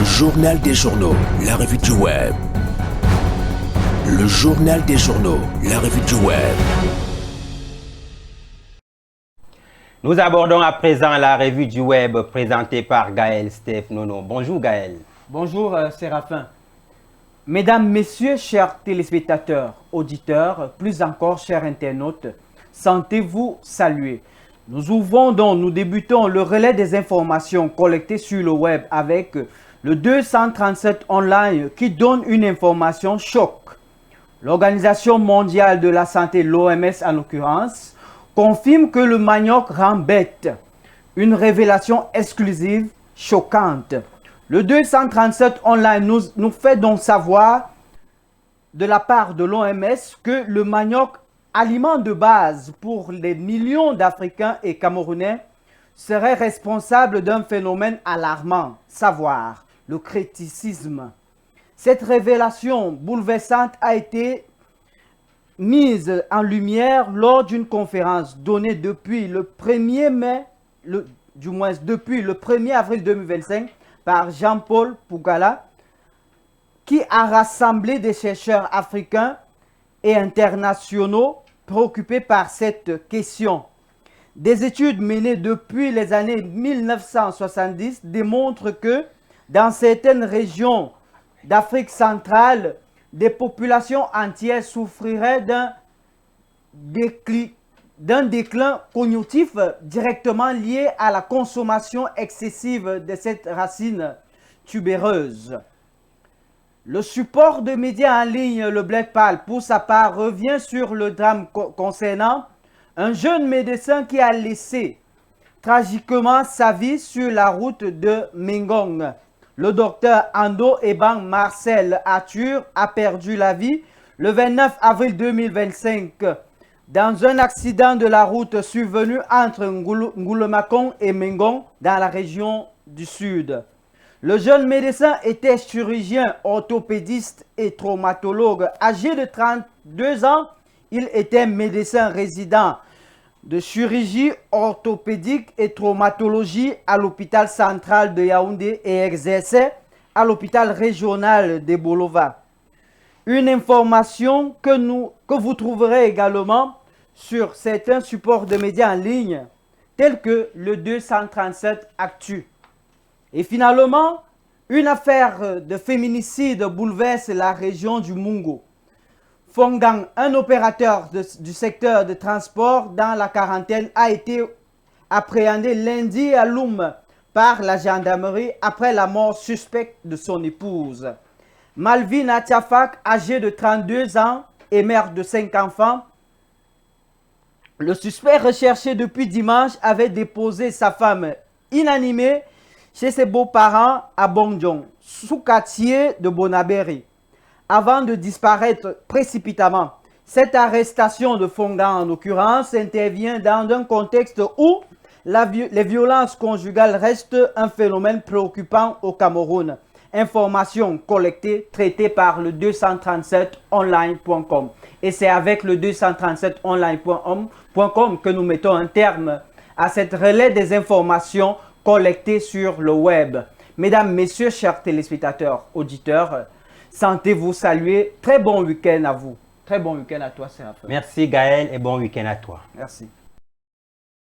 Le journal des journaux, la revue du web. Le journal des journaux, la revue du web. Nous abordons à présent la revue du web présentée par Gaël Steph Nono. Bonjour Gaël. Bonjour Séraphin. Mesdames, Messieurs, chers téléspectateurs, auditeurs, plus encore chers internautes, sentez-vous salués. Nous débutons le relais des informations collectées sur le web avec le 237 online qui donne une information choc. L'Organisation mondiale de la santé, l'OMS en l'occurrence, confirme que le manioc rend bête. Une révélation exclusive choquante. Le 237 online nous fait donc savoir de la part de l'OMS que le manioc, aliment de base pour les millions d'Africains et Camerounais, serait responsable d'un phénomène alarmant, savoir le créticisme. Cette révélation bouleversante a été mise en lumière lors d'une conférence donnée depuis le 1er avril 2025 par Jean-Paul Pougala, qui a rassemblé des chercheurs africains et internationaux préoccupés par cette question. Des études menées depuis les années 1970 démontrent que dans certaines régions d'Afrique centrale, des populations entières souffriraient d'un déclin cognitif directement lié à la consommation excessive de cette racine tubéreuse. Le support de médias en ligne, le Black Pal, pour sa part, revient sur le drame concernant un jeune médecin qui a laissé tragiquement sa vie sur la route de Mengong. Le docteur Ando Ebang Marcel Arthur a perdu la vie le 29 avril 2025 dans un accident de la route survenu entre Ngoulemakong et Mengong dans la région du Sud. Le jeune médecin était chirurgien, orthopédiste et traumatologue. Âgé de 32 ans, il était médecin résident de chirurgie orthopédique et traumatologie à l'hôpital central de Yaoundé et exerçait à l'hôpital régional de Bolova. Une information que vous trouverez également sur certains supports de médias en ligne tels que le 237 Actu. Et finalement, une affaire de féminicide bouleverse la région du Mungo. Fongang, un opérateur du secteur de transport dans la quarantaine, a été appréhendé lundi à Loum par la gendarmerie après la mort suspecte de son épouse. Malvin Atiafak, âgé de 32 ans et mère de 5 enfants, le suspect recherché depuis dimanche avait déposé sa femme inanimée chez ses beaux-parents à Bongdjong, sous-quartier de Bonaberi, avant de disparaître précipitamment. Cette arrestation de Fongan, en l'occurrence, intervient dans un contexte où les violences conjugales restent un phénomène préoccupant au Cameroun. Information collectée, traitée par le 237online.com. Et c'est avec le 237online.com que nous mettons un terme à cette relais des informations collectées sur le web. Mesdames, Messieurs, chers téléspectateurs, auditeurs, sentez-vous salués. Très bon week-end à vous. Très bon week-end à toi, Séraphin. Merci Gaël et bon week-end à toi. Merci.